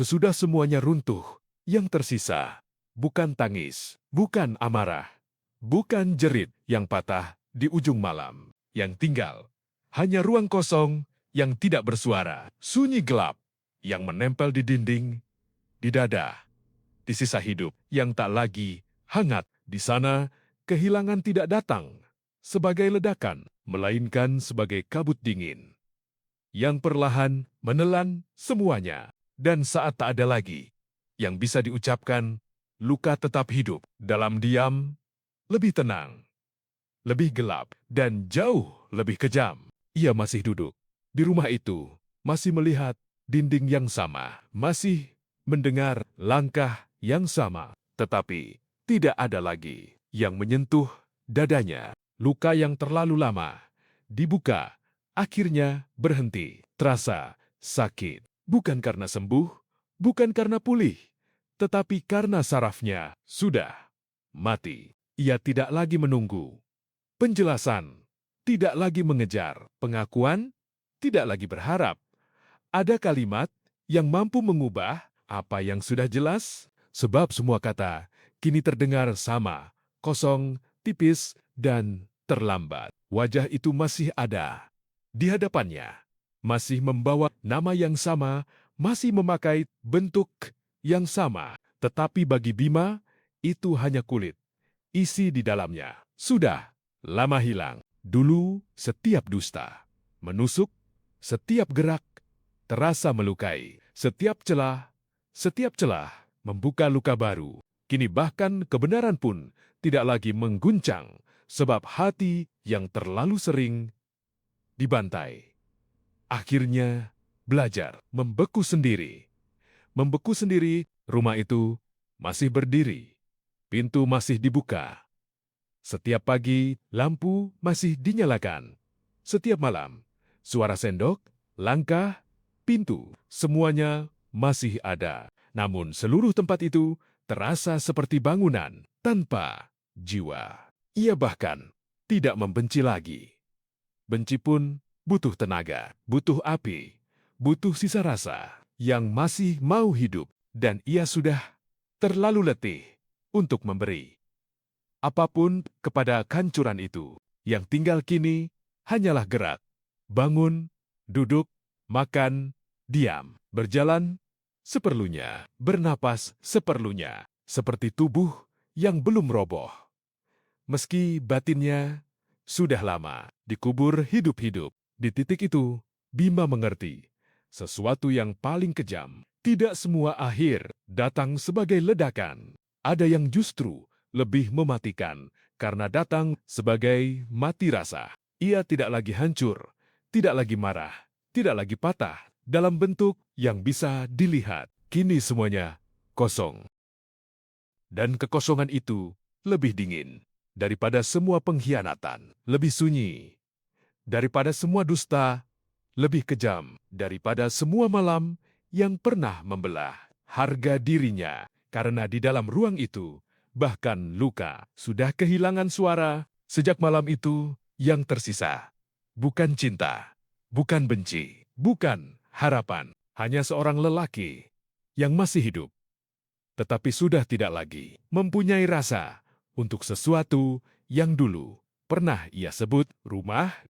Sesudah semuanya runtuh, yang tersisa bukan tangis, bukan amarah, bukan jerit yang patah di ujung malam. Yang tinggal hanya ruang kosong yang tidak bersuara, sunyi gelap yang menempel di dinding, di dada, di sisa hidup yang tak lagi hangat. Di sana, kehilangan tidak datang sebagai ledakan, melainkan sebagai kabut dingin yang perlahan menelan semuanya. Dan saat tak ada lagi yang bisa diucapkan, luka tetap hidup dalam diam, lebih tenang, lebih gelap, dan jauh lebih kejam. Ia masih duduk di rumah itu, masih melihat dinding yang sama, masih mendengar langkah yang sama, tetapi tidak ada lagi yang menyentuh dadanya. Luka yang terlalu lama dibuka, akhirnya berhenti. Terasa sakit, bukan karena sembuh, bukan karena pulih, tetapi karena sarafnya sudah mati. Ia tidak lagi menunggu penjelasan, tidak lagi mengejar pengakuan, tidak lagi berharap. Ada kalimat yang mampu mengubah apa yang sudah jelas, sebab semua kata kini terdengar sama, kosong, tipis, dan terlambat. Wajah itu masih ada di hadapannya, masih membawa nama yang sama, masih memakai bentuk yang sama. Tetapi bagi Bima, itu hanya kulit. Isi di dalamnya sudah lama hilang. Dulu setiap dusta menusuk, setiap gerak terasa melukai, setiap celah membuka luka baru. Kini bahkan kebenaran pun tidak lagi mengguncang, sebab hati yang terlalu sering dibantai akhirnya belajar membeku sendiri. Membeku sendiri, rumah itu masih berdiri, pintu masih dibuka. Setiap pagi, lampu masih dinyalakan. Setiap malam, suara sendok, langkah, pintu, semuanya masih ada. Namun seluruh tempat itu terasa seperti bangunan tanpa jiwa. Ia bahkan tidak membenci lagi. Benci pun butuh tenaga, butuh api, butuh sisa rasa yang masih mau hidup, dan ia sudah terlalu letih untuk memberi apapun kepada kancuran itu. Yang tinggal kini hanyalah gerak, bangun, duduk, makan, diam, berjalan seperlunya, bernapas seperlunya, seperti tubuh yang belum roboh. Meski batinnya sudah lama dikubur hidup-hidup. Di titik itu, Bima mengerti sesuatu yang paling kejam. Tidak semua akhir datang sebagai ledakan. Ada yang justru lebih mematikan karena datang sebagai mati rasa. Ia tidak lagi hancur, tidak lagi marah, tidak lagi patah dalam bentuk yang bisa dilihat. Kini semuanya kosong. Dan kekosongan itu lebih dingin daripada semua pengkhianatan, lebih sunyi daripada semua dusta, lebih kejam daripada semua malam yang pernah membelah harga dirinya. Karena di dalam ruang itu, bahkan luka sudah kehilangan suara. Sejak malam itu, yang tersisa bukan cinta, bukan benci, bukan harapan. Hanya seorang lelaki yang masih hidup, tetapi sudah tidak lagi mempunyai rasa untuk sesuatu yang dulu pernah ia sebut rumah.